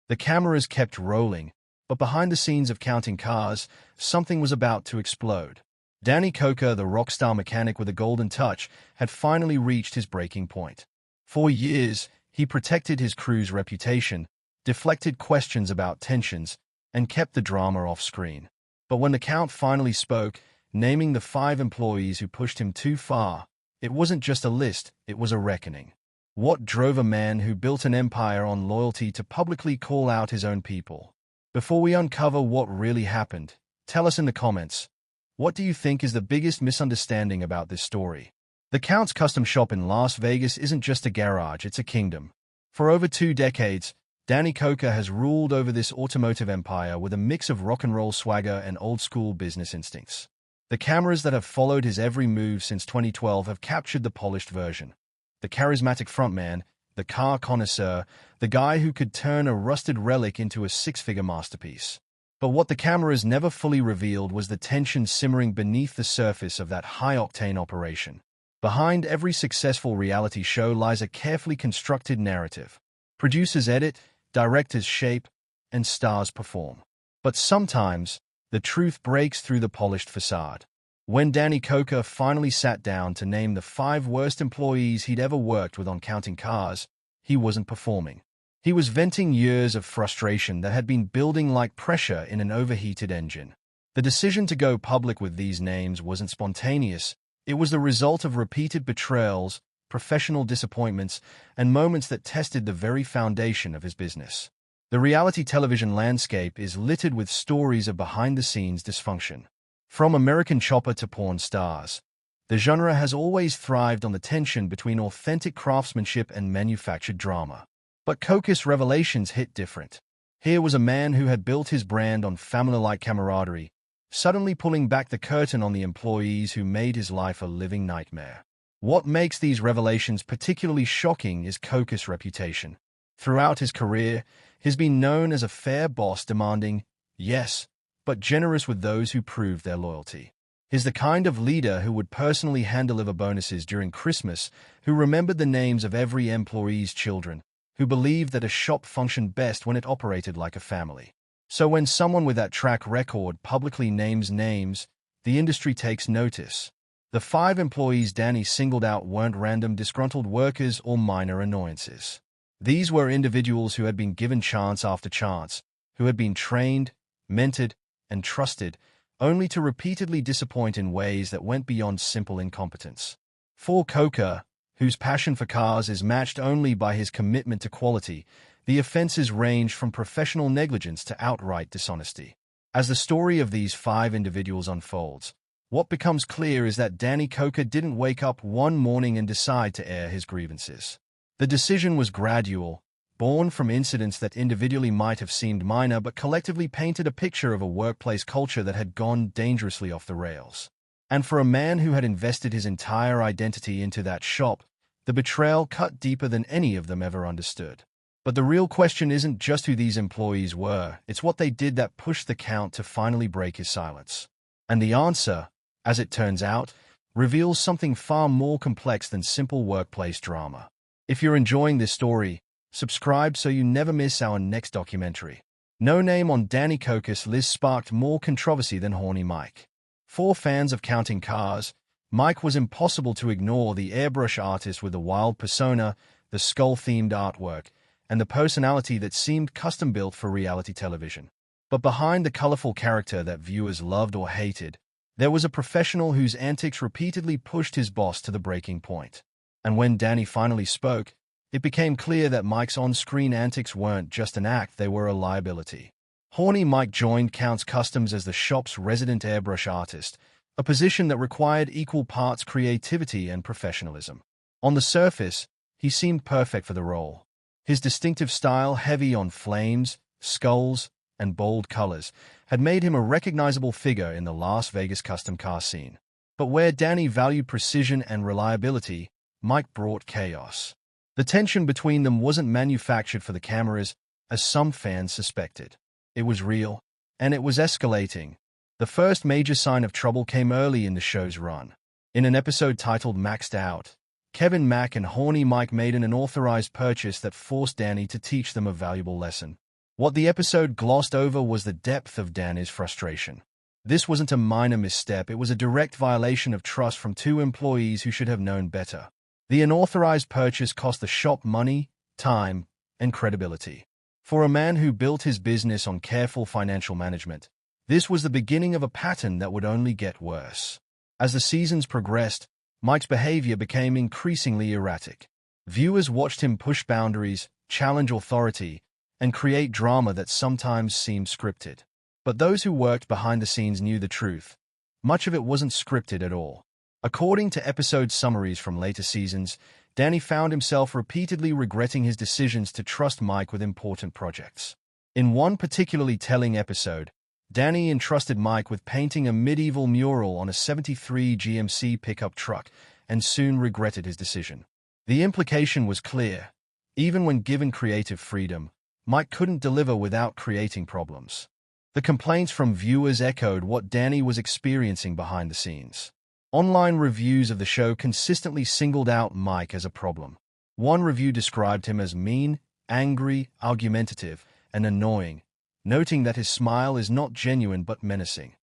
The cameras kept rolling, but behind the scenes of Counting Cars, something was about to explode. Danny Koker, the rock star mechanic with a golden touch, had finally reached his breaking point. For years, he protected his crew's reputation, deflected questions about tensions, and kept the drama off-screen. But when the Count finally spoke, naming the 5 employees who pushed him too far, it wasn't just a list, it was a reckoning. What drove a man who built an empire on loyalty to publicly call out his own people? Before we uncover what really happened, tell us in the comments, what do you think is the biggest misunderstanding about this story? The Count's custom shop in Las Vegas isn't just a garage, it's a kingdom. For over 2 decades, Danny Koker has ruled over this automotive empire with a mix of rock and roll swagger and old-school business instincts. The cameras that have followed his every move since 2012 have captured the polished version. The charismatic frontman, the car connoisseur, the guy who could turn a rusted relic into a 6-figure masterpiece. But what the cameras never fully revealed was the tension simmering beneath the surface of that high-octane operation. Behind every successful reality show lies a carefully constructed narrative. Producers edit, directors shape, and stars perform. But sometimes, the truth breaks through the polished facade. When Danny Koker finally sat down to name the 5 worst employees he'd ever worked with on Counting Cars, he wasn't performing. He was venting years of frustration that had been building like pressure in an overheated engine. The decision to go public with these names wasn't spontaneous. It was the result of repeated betrayals, professional disappointments, and moments that tested the very foundation of his business. The reality television landscape is littered with stories of behind-the-scenes dysfunction. From American Chopper to porn stars, the genre has always thrived on the tension between authentic craftsmanship and manufactured drama. But Koker's revelations hit different. Here was a man who had built his brand on family-like camaraderie, suddenly pulling back the curtain on the employees who made his life a living nightmare. What makes these revelations particularly shocking is Koker's reputation. Throughout his career, he's been known as a fair boss demanding, yes, but generous with those who proved their loyalty. He's the kind of leader who would personally hand-deliver bonuses during Christmas, who remembered the names of every employee's children, who believed that a shop functioned best when it operated like a family. So when someone with that track record publicly names names, the industry takes notice. The 5 employees Danny singled out weren't random disgruntled workers or minor annoyances. These were individuals who had been given chance after chance, who had been trained, mentored, and trusted, only to repeatedly disappoint in ways that went beyond simple incompetence. For Koker, whose passion for cars is matched only by his commitment to quality, the offenses range from professional negligence to outright dishonesty. As the story of these 5 individuals unfolds, what becomes clear is that Danny Koker didn't wake up one morning and decide to air his grievances. The decision was gradual, born from incidents that individually might have seemed minor but collectively painted a picture of a workplace culture that had gone dangerously off the rails. And for a man who had invested his entire identity into that shop, the betrayal cut deeper than any of them ever understood. But the real question isn't just who these employees were, it's what they did that pushed the Count to finally break his silence. And the answer, as it turns out, reveals something far more complex than simple workplace drama. If you're enjoying this story, subscribe so you never miss our next documentary. No name on Danny Koker's list sparked more controversy than Horny Mike. For fans of Counting Cars, Mike was impossible to ignore, the airbrush artist with the wild persona, the skull-themed artwork, and the personality that seemed custom-built for reality television. But behind the colorful character that viewers loved or hated, there was a professional whose antics repeatedly pushed his boss to the breaking point. And when Danny finally spoke, it became clear that Mike's on-screen antics weren't just an act, they were a liability. Horny Mike joined Count's Customs as the shop's resident airbrush artist, a position that required equal parts creativity and professionalism. On the surface, he seemed perfect for the role. His distinctive style, heavy on flames, skulls, and bold colors, had made him a recognizable figure in the Las Vegas custom car scene. But where Danny valued precision and reliability, Mike brought chaos. The tension between them wasn't manufactured for the cameras, as some fans suspected. It was real, and it was escalating. The first major sign of trouble came early in the show's run. In an episode titled Maxed Out, Kevin Mack and Horny Mike made an unauthorized purchase that forced Danny to teach them a valuable lesson. What the episode glossed over was the depth of Danny's frustration. This wasn't a minor misstep, it was a direct violation of trust from two employees who should have known better. The unauthorized purchase cost the shop money, time, and credibility. For a man who built his business on careful financial management, this was the beginning of a pattern that would only get worse. As the seasons progressed, Mike's behavior became increasingly erratic. Viewers watched him push boundaries, challenge authority, and create drama that sometimes seemed scripted. But those who worked behind the scenes knew the truth. Much of it wasn't scripted at all. According to episode summaries from later seasons, Danny found himself repeatedly regretting his decisions to trust Mike with important projects. In one particularly telling episode, Danny entrusted Mike with painting a medieval mural on a '73 GMC pickup truck and soon regretted his decision. The implication was clear. Even when given creative freedom, Mike couldn't deliver without creating problems. The complaints from viewers echoed what Danny was experiencing behind the scenes. Online reviews of the show consistently singled out Mike as a problem. One review described him as mean, angry, argumentative, and annoying, noting that his smile is not genuine but menacing.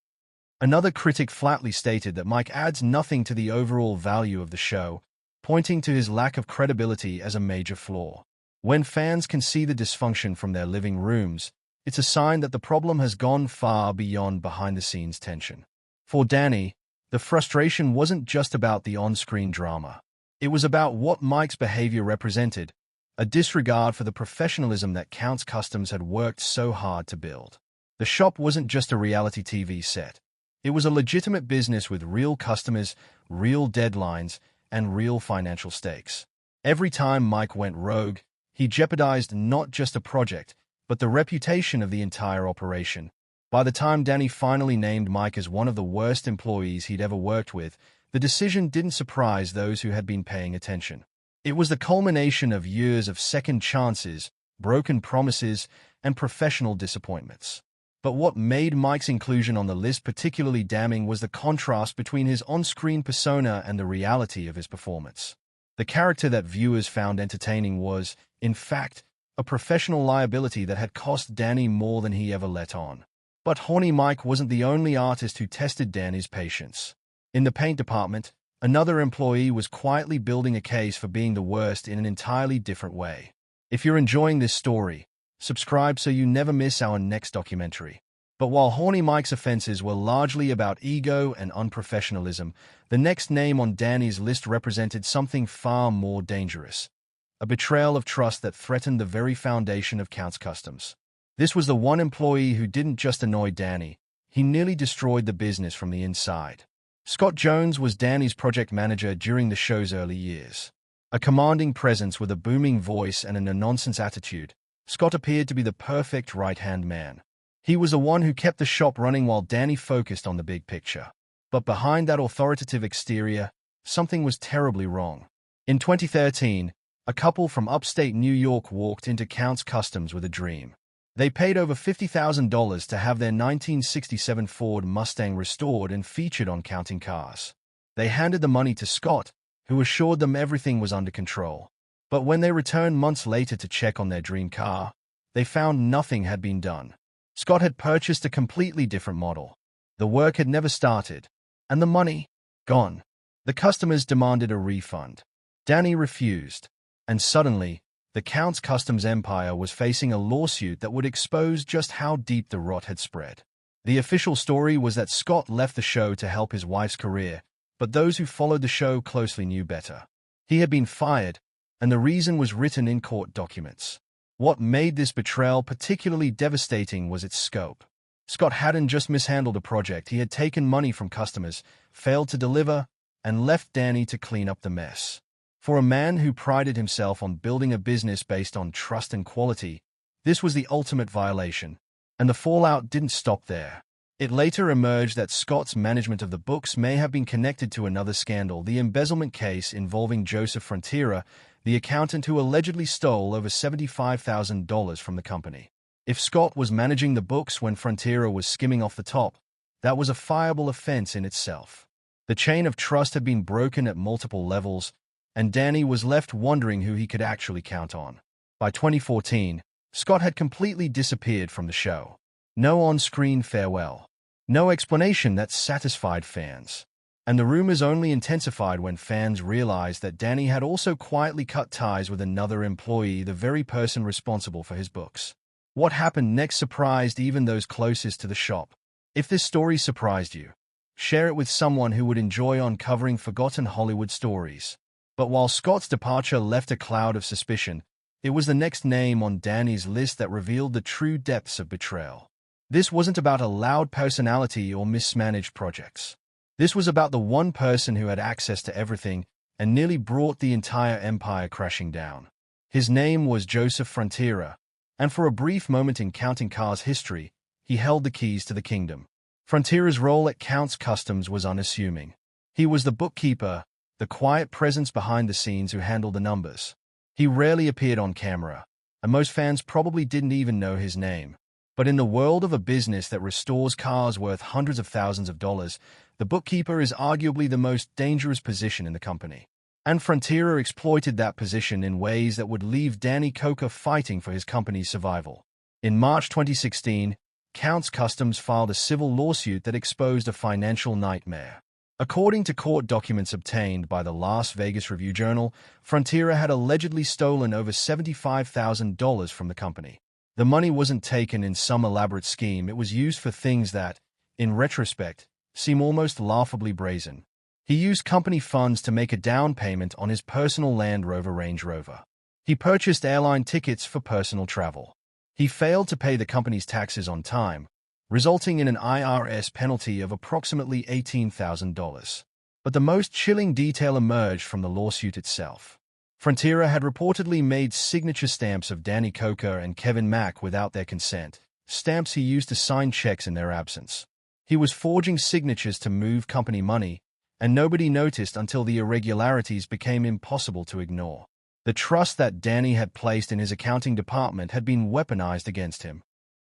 Another critic flatly stated that Mike adds nothing to the overall value of the show, pointing to his lack of credibility as a major flaw. When fans can see the dysfunction from their living rooms, it's a sign that the problem has gone far beyond behind-the-scenes tension. For Danny, the frustration wasn't just about the on-screen drama. It was about what Mike's behavior represented, a disregard for the professionalism that Counts Customs had worked so hard to build. The shop wasn't just a reality TV set. It was a legitimate business with real customers, real deadlines, and real financial stakes. Every time Mike went rogue, he jeopardized not just a project, but the reputation of the entire operation. By the time Danny finally named Mike as one of the worst employees he'd ever worked with, the decision didn't surprise those who had been paying attention. It was the culmination of years of second chances, broken promises, and professional disappointments. But what made Mike's inclusion on the list particularly damning was the contrast between his on-screen persona and the reality of his performance. The character that viewers found entertaining was, in fact, a professional liability that had cost Danny more than he ever let on. But Horny Mike wasn't the only artist who tested Danny's patience. In the paint department, another employee was quietly building a case for being the worst in an entirely different way. If you're enjoying this story, subscribe so you never miss our next documentary. But while Horny Mike's offenses were largely about ego and unprofessionalism, the next name on Danny's list represented something far more dangerous. A betrayal of trust that threatened the very foundation of Counts Customs. This was the one employee who didn't just annoy Danny, he nearly destroyed the business from the inside. Scott Jones was Danny's project manager during the show's early years. A commanding presence with a booming voice and a no-nonsense attitude, Scott appeared to be the perfect right-hand man. He was the one who kept the shop running while Danny focused on the big picture. But behind that authoritative exterior, something was terribly wrong. In 2013, a couple from upstate New York walked into Counts Customs with a dream. They paid over $50,000 to have their 1967 Ford Mustang restored and featured on Counting Cars. They handed the money to Scott, who assured them everything was under control. But when they returned months later to check on their dream car, they found nothing had been done. Scott had purchased a completely different model. The work had never started, and the money, gone. The customers demanded a refund. Danny refused, and suddenly, the Counts Customs empire was facing a lawsuit that would expose just how deep the rot had spread. The official story was that Scott left the show to help his wife's career, but those who followed the show closely knew better. He had been fired, and the reason was written in court documents. What made this betrayal particularly devastating was its scope. Scott hadn't just mishandled a project, he had taken money from customers, failed to deliver, and left Danny to clean up the mess. For a man who prided himself on building a business based on trust and quality, this was the ultimate violation, and the fallout didn't stop there. It later emerged that Scott's management of the books may have been connected to another scandal, the embezzlement case involving Joseph Frontiera, the accountant who allegedly stole over $75,000 from the company. If Scott was managing the books when Frontiera was skimming off the top, that was a fireable offense in itself. The chain of trust had been broken at multiple levels, and Danny was left wondering who he could actually count on. By 2014, Scott had completely disappeared from the show. No on-screen farewell. No explanation that satisfied fans. And the rumors only intensified when fans realized that Danny had also quietly cut ties with another employee, the very person responsible for his books. What happened next surprised even those closest to the shop. If this story surprised you, share it with someone who would enjoy uncovering forgotten Hollywood stories. But while Scott's departure left a cloud of suspicion, it was the next name on Danny's list that revealed the true depths of betrayal. This wasn't about a loud personality or mismanaged projects. This was about the one person who had access to everything and nearly brought the entire empire crashing down. His name was Joseph Frontiera, and for a brief moment in Counting Cars history, he held the keys to the kingdom. Frontiera's role at Count's Customs was unassuming. He was the bookkeeper, the quiet presence behind the scenes who handled the numbers. He rarely appeared on camera, and most fans probably didn't even know his name. But in the world of a business that restores cars worth hundreds of thousands of dollars, the bookkeeper is arguably the most dangerous position in the company. And Frontiera exploited that position in ways that would leave Danny Koker fighting for his company's survival. In March 2016, Count's Customs filed a civil lawsuit that exposed a financial nightmare. According to court documents obtained by the Las Vegas Review-Journal, Frontiera had allegedly stolen over $75,000 from the company. The money wasn't taken in some elaborate scheme, it was used for things that, in retrospect, seem almost laughably brazen. He used company funds to make a down payment on his personal Land Rover Range Rover. He purchased airline tickets for personal travel. He failed to pay the company's taxes on time, resulting in an IRS penalty of approximately $18,000. But the most chilling detail emerged from the lawsuit itself. Frontiera had reportedly made signature stamps of Danny Koker and Kevin Mack without their consent, stamps he used to sign checks in their absence. He was forging signatures to move company money, and nobody noticed until the irregularities became impossible to ignore. The trust that Danny had placed in his accounting department had been weaponized against him.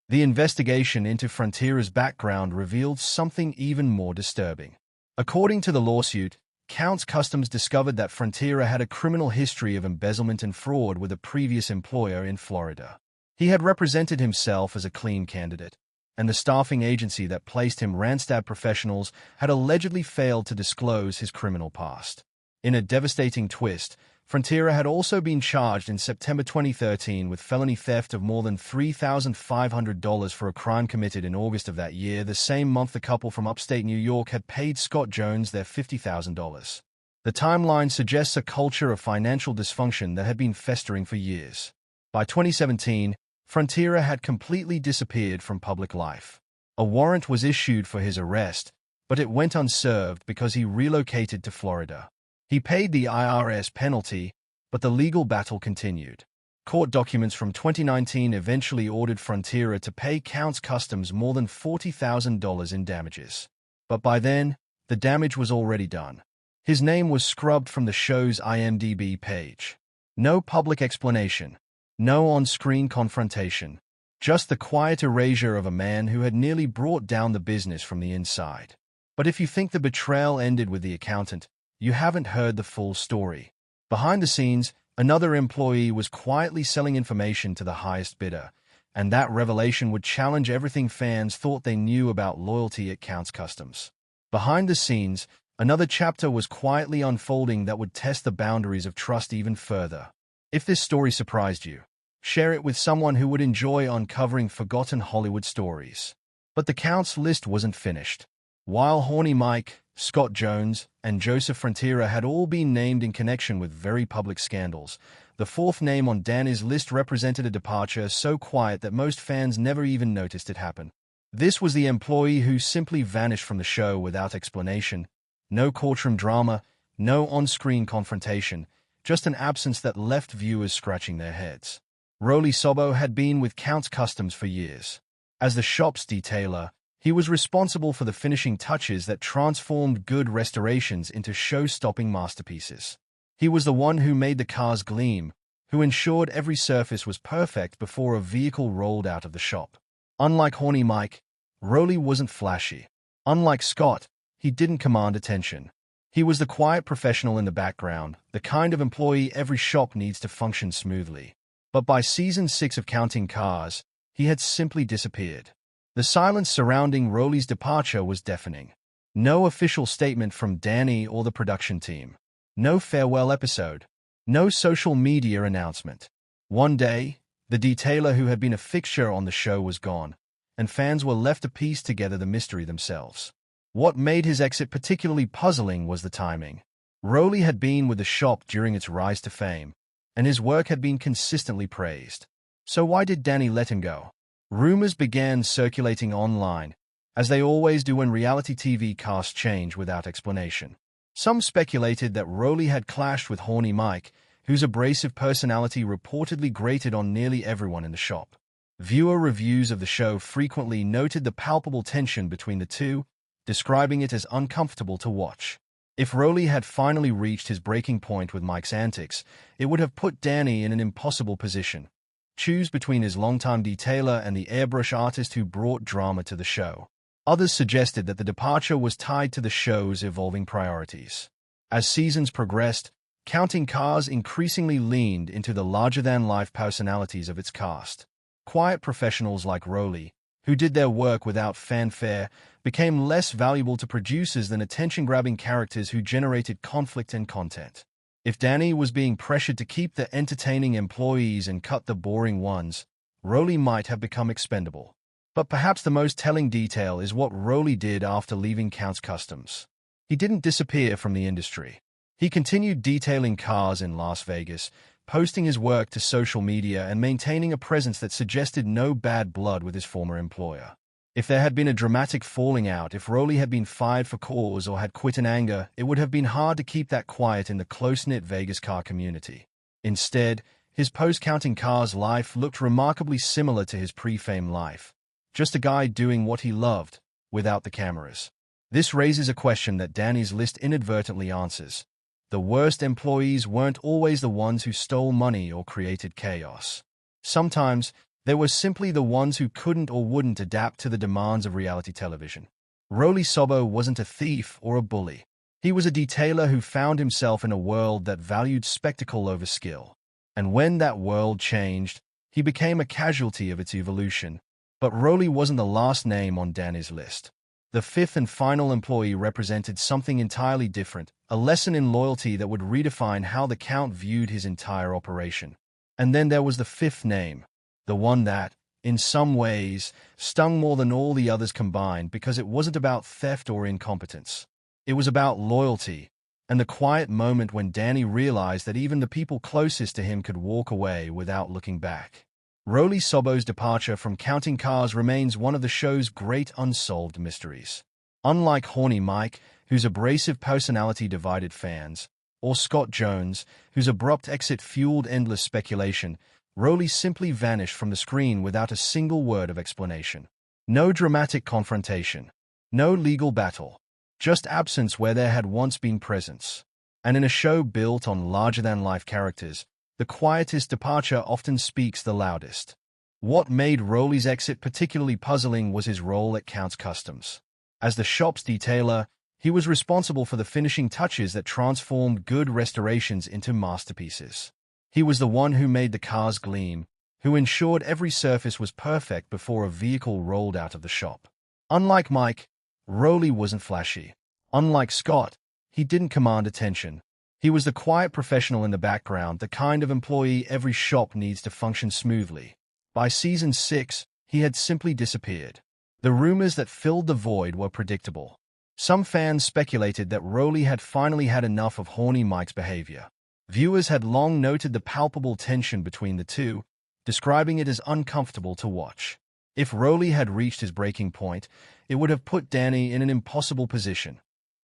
The investigation into Frontiera's background revealed something even more disturbing. According to the lawsuit, Count's Customs discovered that Frontiera had a criminal history of embezzlement and fraud with a previous employer in Florida. He had represented himself as a clean candidate, and the staffing agency that placed him, Randstad Professionals, had allegedly failed to disclose his criminal past. In a devastating twist, Frontiera had also been charged in September 2013 with felony theft of more than $3,500 for a crime committed in August of that year, the same month the couple from upstate New York had paid Scott Jones their $50,000. The timeline suggests a culture of financial dysfunction that had been festering for years. By 2017, Frontiera had completely disappeared from public life. A warrant was issued for his arrest, but it went unserved because he relocated to Florida. He paid the IRS penalty, but the legal battle continued. Court documents from 2019 eventually ordered Frontiera to pay Count's Customs more than $40,000 in damages. But by then, the damage was already done. His name was scrubbed from the show's IMDb page. No public explanation. No on-screen confrontation. Just the quiet erasure of a man who had nearly brought down the business from the inside. But if you think the betrayal ended with the accountant, you haven't heard the full story. Behind the scenes, another employee was quietly selling information to the highest bidder, and that revelation would challenge everything fans thought they knew about loyalty at Count's Customs. Behind the scenes, another chapter was quietly unfolding that would test the boundaries of trust even further. If this story surprised you, share it with someone who would enjoy uncovering forgotten Hollywood stories. But the Count's list wasn't finished. While Horny Mike, Scott Jones, and Joseph Frontiera had all been named in connection with very public scandals, the fourth name on Danny's list represented a departure so quiet that most fans never even noticed it happen. This was the employee who simply vanished from the show without explanation. No courtroom drama, no on-screen confrontation, just an absence that left viewers scratching their heads. Rolly Sobo had been with Count's Customs for years. As the shop's detailer, he was responsible for the finishing touches that transformed good restorations into show-stopping masterpieces. He was the one who made the cars gleam, who ensured every surface was perfect before a vehicle rolled out of the shop. Unlike Horny Mike, Rolly wasn't flashy. Unlike Scott, he didn't command attention. He was the quiet professional in the background, the kind of employee every shop needs to function smoothly. But by season 6 of Counting Cars, he had simply disappeared. The silence surrounding Rowley's departure was deafening. No official statement from Danny or the production team. No farewell episode. No social media announcement. One day, the detailer who had been a fixture on the show was gone, and fans were left to piece together the mystery themselves. What made his exit particularly puzzling was the timing. Rowley had been with the shop during its rise to fame, and his work had been consistently praised. So why did Danny let him go? Rumors began circulating online, as they always do when reality TV casts change without explanation. Some speculated that Rowley had clashed with Horny Mike, whose abrasive personality reportedly grated on nearly everyone in the shop. Viewer reviews of the show frequently noted the palpable tension between the two, describing it as uncomfortable to watch. If Rowley had finally reached his breaking point with Mike's antics, it would have put Danny in an impossible position. Choose between his longtime detailer and the airbrush artist who brought drama to the show. Others suggested that the departure was tied to the show's evolving priorities. As seasons progressed, Counting Cars increasingly leaned into the larger-than-life personalities of its cast. Quiet professionals like Rowley, who did their work without fanfare, became less valuable to producers than attention-grabbing characters who generated conflict and content. If Danny was being pressured to keep the entertaining employees and cut the boring ones, Rowley might have become expendable. But perhaps the most telling detail is what Rowley did after leaving Count's Customs. He didn't disappear from the industry. He continued detailing cars in Las Vegas, posting his work to social media and maintaining a presence that suggested no bad blood with his former employer. If there had been a dramatic falling out, if Rowley had been fired for cause or had quit in anger, it would have been hard to keep that quiet in the close-knit Vegas car community. Instead, his post-Counting Cars life looked remarkably similar to his pre-fame life. Just a guy doing what he loved, without the cameras. This raises a question that Danny's list inadvertently answers. The worst employees weren't always the ones who stole money or created chaos. Sometimes, they were simply the ones who couldn't or wouldn't adapt to the demands of reality television. Rowley Sobo wasn't a thief or a bully. He was a detailer who found himself in a world that valued spectacle over skill. And when that world changed, he became a casualty of its evolution. But Rowley wasn't the last name on Danny's list. The fifth and final employee represented something entirely different, a lesson in loyalty that would redefine how the Count viewed his entire operation. And then there was the fifth name, the one that, in some ways, stung more than all the others combined because it wasn't about theft or incompetence. It was about loyalty, and the quiet moment when Danny realized that even the people closest to him could walk away without looking back. Rowley Sobo's departure from Counting Cars remains one of the show's great unsolved mysteries. Unlike Horny Mike, whose abrasive personality divided fans, or Scott Jones, whose abrupt exit fueled endless speculation, Rowley simply vanished from the screen without a single word of explanation. No dramatic confrontation. No legal battle. Just absence where there had once been presence. And in a show built on larger-than-life characters, the quietest departure often speaks the loudest. What made Rowley's exit particularly puzzling was his role at Count's Customs. As the shop's detailer, he was responsible for the finishing touches that transformed good restorations into masterpieces. He was the one who made the cars gleam, who ensured every surface was perfect before a vehicle rolled out of the shop. Unlike Mike, Rowley wasn't flashy. Unlike Scott, he didn't command attention. He was the quiet professional in the background, the kind of employee every shop needs to function smoothly. By season 6, he had simply disappeared. The rumors that filled the void were predictable. Some fans speculated that Rowley had finally had enough of Horny Mike's behavior. Viewers had long noted the palpable tension between the two, describing it as uncomfortable to watch. If Rowley had reached his breaking point, it would have put Danny in an impossible position.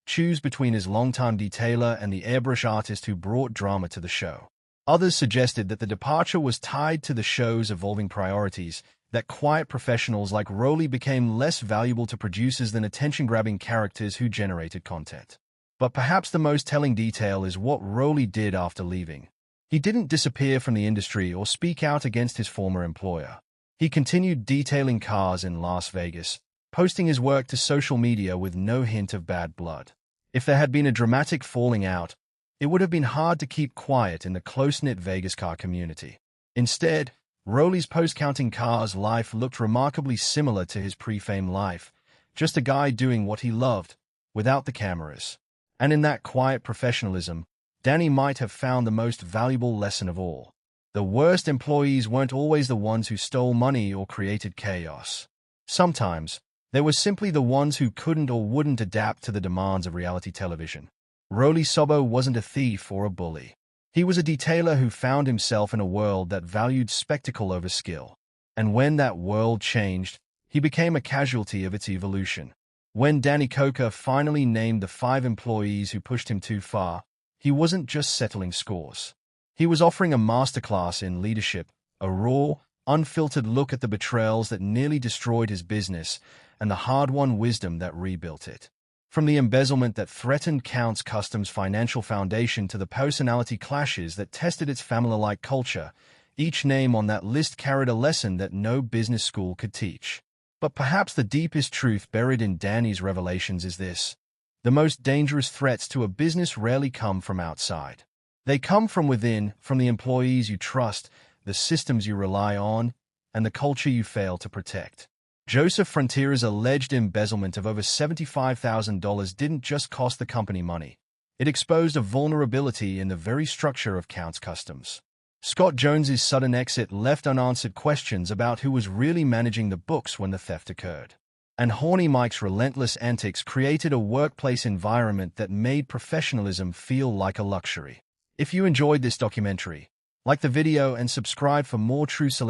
Choose between his longtime detailer and the airbrush artist who brought drama to the show. Others suggested that the departure was tied to the show's evolving priorities, that quiet professionals like Rowley became less valuable to producers than attention-grabbing characters who generated content. But perhaps the most telling detail is what Rowley did after leaving. He didn't disappear from the industry or speak out against his former employer. He continued detailing cars in Las Vegas, posting his work to social media with no hint of bad blood. If there had been a dramatic falling out, it would have been hard to keep quiet in the close-knit Vegas car community. Instead, Rowley's post-counting cars life looked remarkably similar to his pre-fame life, just a guy doing what he loved, without the cameras. And in that quiet professionalism, Danny might have found the most valuable lesson of all. The worst employees weren't always the ones who stole money or created chaos. Sometimes, they were simply the ones who couldn't or wouldn't adapt to the demands of reality television. Rowley Sobo wasn't a thief or a bully. He was a detailer who found himself in a world that valued spectacle over skill. And when that world changed, he became a casualty of its evolution. When Danny Koker finally named the 5 employees who pushed him too far, he wasn't just settling scores. He was offering a masterclass in leadership, a raw, unfiltered look at the betrayals that nearly destroyed his business and the hard-won wisdom that rebuilt it. From the embezzlement that threatened Count's Customs' financial foundation to the personality clashes that tested its family-like culture, each name on that list carried a lesson that no business school could teach. But perhaps the deepest truth buried in Danny's revelations is this: the most dangerous threats to a business rarely come from outside. They come from within, from the employees you trust, the systems you rely on, and the culture you fail to protect. Joseph Frontier's alleged embezzlement of over $75,000 didn't just cost the company money. It exposed a vulnerability in the very structure of Count's Customs. Scott Jones's sudden exit left unanswered questions about who was really managing the books when the theft occurred. And Horny Mike's relentless antics created a workplace environment that made professionalism feel like a luxury. If you enjoyed this documentary, like the video and subscribe for more true celebrity